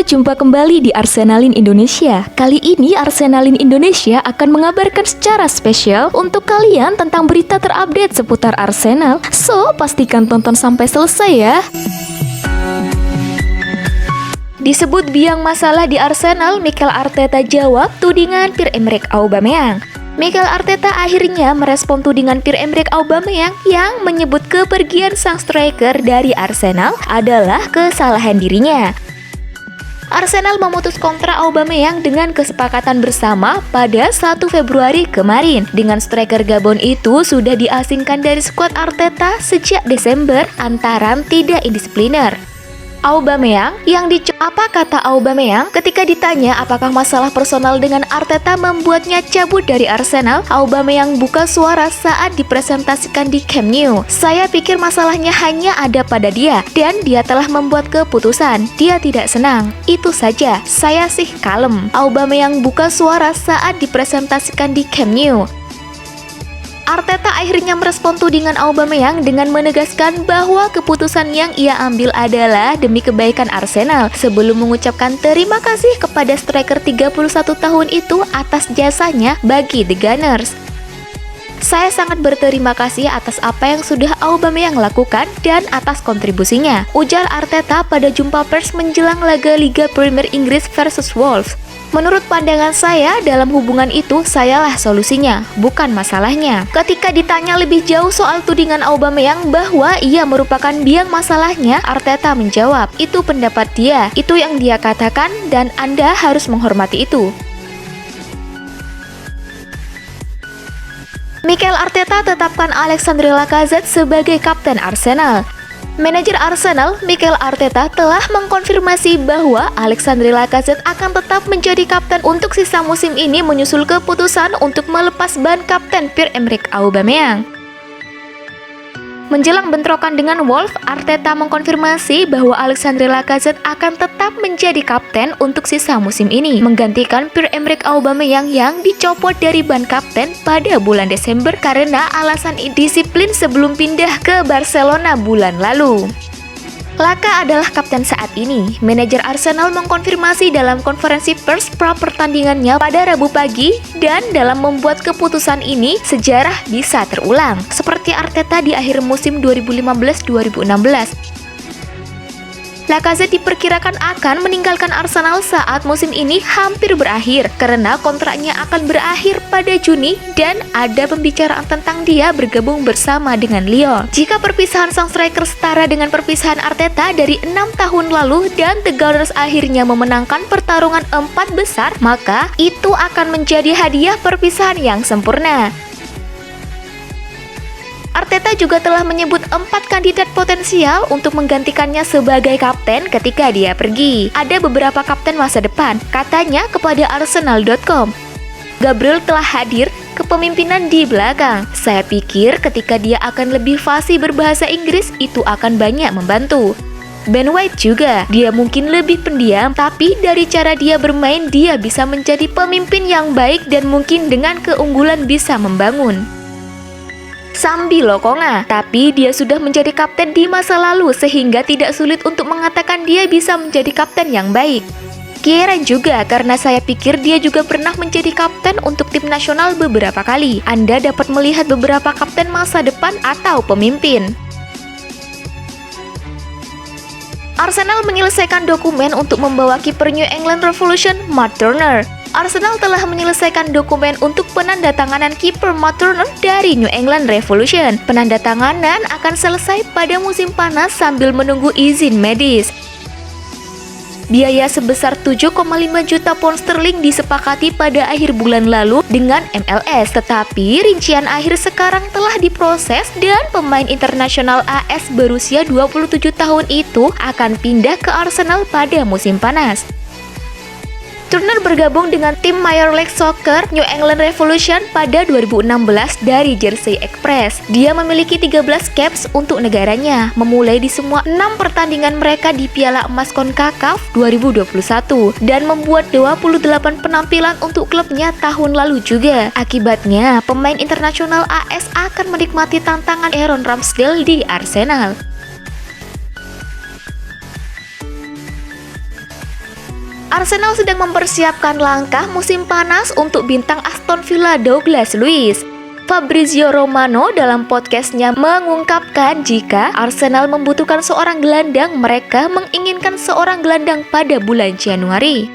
jumpa kembali di Arsenalin Indonesia. Kali ini Arsenalin Indonesia akan mengabarkan secara spesial untuk kalian tentang berita terupdate seputar Arsenal. So, pastikan tonton sampai selesai ya. Disebut biang masalah di Arsenal, Mikel Arteta jawab tudingan Pierre-Emerick Aubameyang. Mikel Arteta akhirnya merespon tudingan Pierre-Emerick Aubameyang yang menyebut kepergian sang striker dari Arsenal adalah kesalahan dirinya. Arsenal memutus kontrak Aubameyang dengan kesepakatan bersama pada 1 Februari kemarin. Dengan striker Gabon itu sudah diasingkan dari skuad Arteta sejak Desember antara tidak indisipliner. Aubameyang apa kata Aubameyang ketika ditanya apakah masalah personal dengan Arteta membuatnya cabut dari Arsenal? Aubameyang buka suara saat dipresentasikan di Camp Nou. Saya pikir masalahnya hanya ada pada dia dan dia telah membuat keputusan. Dia tidak senang. Itu saja. Saya sih kalem. Aubameyang buka suara saat dipresentasikan di Camp Nou. Arteta akhirnya merespon tudingan Aubameyang dengan menegaskan bahwa keputusan yang ia ambil adalah demi kebaikan Arsenal sebelum mengucapkan terima kasih kepada striker 31 tahun itu atas jasanya bagi The Gunners. Saya sangat berterima kasih atas apa yang sudah Aubameyang lakukan dan atas kontribusinya, ujar Arteta pada jumpa pers menjelang laga Liga Premier Inggris versus Wolves. Menurut pandangan saya, dalam hubungan itu, sayalah solusinya, bukan masalahnya. Ketika ditanya lebih jauh soal tudingan Aubameyang bahwa ia merupakan biang masalahnya, Arteta menjawab, itu pendapat dia, itu yang dia katakan, dan Anda harus menghormati itu. Mikel Arteta tetapkan Alexandre Lacazette sebagai kapten Arsenal. Manajer Arsenal, Mikel Arteta telah mengkonfirmasi bahwa Alexandre Lacazette akan tetap menjadi kapten untuk sisa musim ini menyusul keputusan untuk melepas ban kapten Pierre-Emerick Aubameyang. Menjelang bentrokan dengan Wolves, Arteta mengkonfirmasi bahwa Alexandre Lacazette akan tetap menjadi kapten untuk sisa musim ini, menggantikan Pierre-Emerick Aubameyang yang dicopot dari ban kapten pada bulan Desember karena alasan disiplin sebelum pindah ke Barcelona bulan lalu. Laka adalah kapten saat ini. Manajer Arsenal mengkonfirmasi dalam konferensi pers pra-pertandingannya pada Rabu pagi dan dalam membuat keputusan ini, sejarah bisa terulang. Seperti Arteta di akhir musim 2015-2016. Lacazette diperkirakan akan meninggalkan Arsenal saat musim ini hampir berakhir karena kontraknya akan berakhir pada Juni dan ada pembicaraan tentang dia bergabung bersama dengan Lyon. Jika perpisahan sang striker setara dengan perpisahan Arteta dari 6 tahun lalu dan The Gunners akhirnya memenangkan pertarungan 4 besar, maka itu akan menjadi hadiah perpisahan yang sempurna. Arteta juga telah menyebut 4 kandidat potensial untuk menggantikannya sebagai kapten ketika dia pergi. Ada beberapa kapten masa depan, katanya kepada Arsenal.com. Gabriel telah hadir kepemimpinan di belakang. Saya pikir ketika dia akan lebih fasih berbahasa Inggris, itu akan banyak membantu. Ben White juga, dia mungkin lebih pendiam, tapi dari cara dia bermain, dia bisa menjadi pemimpin yang baik dan mungkin dengan keunggulan bisa membangun. Sambi Lokonga, tapi dia sudah menjadi kapten di masa lalu sehingga tidak sulit untuk mengatakan dia bisa menjadi kapten yang baik. Kieran juga, karena saya pikir dia juga pernah menjadi kapten untuk tim nasional beberapa kali. Anda dapat melihat beberapa kapten masa depan atau pemimpin. Arsenal menyelesaikan dokumen untuk membawa kiper New England Revolution, Matt Turner. Arsenal telah menyelesaikan dokumen untuk penandatanganan kiper Matt Turner dari New England Revolution. Penandatanganan akan selesai pada musim panas sambil menunggu izin medis. Biaya sebesar 7,5 juta pound sterling disepakati pada akhir bulan lalu dengan MLS, tetapi rincian akhir sekarang telah diproses dan pemain internasional AS berusia 27 tahun itu akan pindah ke Arsenal pada musim panas. Turner bergabung dengan tim Major League Soccer New England Revolution pada 2016 dari Jersey Express. Dia memiliki 13 caps untuk negaranya, memulai di semua 6 pertandingan mereka di Piala Emas CONCACAF 2021 dan membuat 28 penampilan untuk klubnya tahun lalu juga. Akibatnya, pemain internasional AS akan menikmati tantangan Aaron Ramsdale di Arsenal. Arsenal sedang mempersiapkan langkah musim panas untuk bintang Aston Villa Douglas Luiz. Fabrizio Romano dalam podcastnya mengungkapkan jika Arsenal membutuhkan seorang gelandang, mereka menginginkan seorang gelandang pada bulan Januari.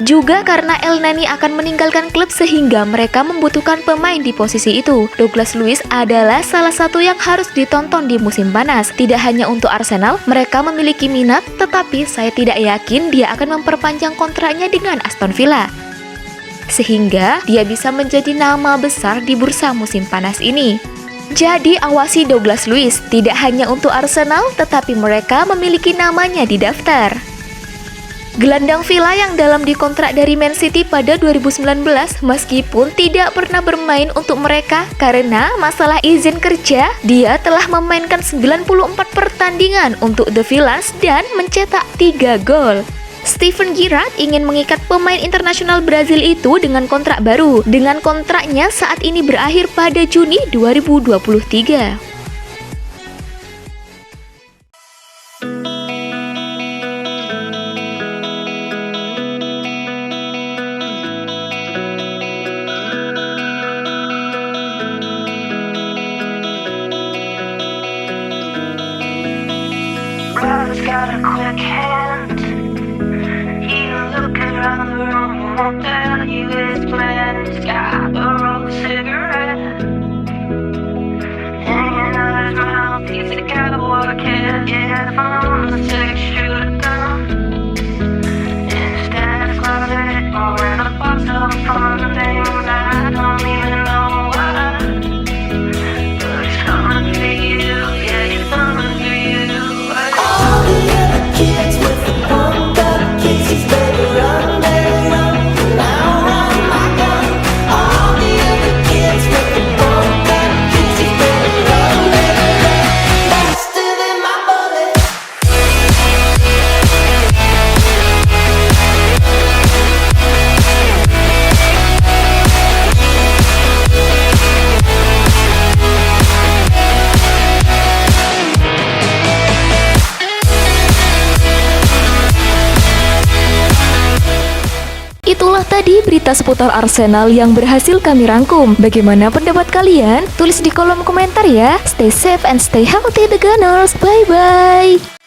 Juga karena Elneny akan meninggalkan klub sehingga mereka membutuhkan pemain di posisi itu. Douglas Luiz adalah salah satu yang harus ditonton di musim panas. Tidak hanya untuk Arsenal, mereka memiliki minat, tetapi saya tidak yakin dia akan memperpanjang kontraknya dengan Aston Villa, sehingga dia bisa menjadi nama besar di bursa musim panas ini. Jadi awasi Douglas Luiz, tidak hanya untuk Arsenal, tetapi mereka memiliki namanya di daftar. Gelandang Villa yang dalam dikontrak dari Man City pada 2019 meskipun tidak pernah bermain untuk mereka karena masalah izin kerja, dia telah memainkan 94 pertandingan untuk The Villains dan mencetak 3 gol. Steven Gerrard ingin mengikat pemain internasional Brazil itu dengan kontrak baru. Dengan kontraknya saat ini berakhir pada Juni 2023. Brother's got a quick hand. Look around the room, he won't tell you his plans. Got a rolled cigarette hanging out his mouth. He's a cowboy cat. Yeah, the phone's a six-shooter gun in his dad's closet. Oh, and a box of fun things I don't even know why. But he's coming for you. Yeah, he's coming for you. All the other kids with the bump up kisses, baby, run, now run my gun. All the other kids with the bump up kisses, baby, run, faster than my bullet. Itulah tadi berita seputar Arsenal yang berhasil kami rangkum. Bagaimana pendapat kalian? Tulis di kolom komentar ya. Stay safe and stay healthy the Gunners. Bye-bye.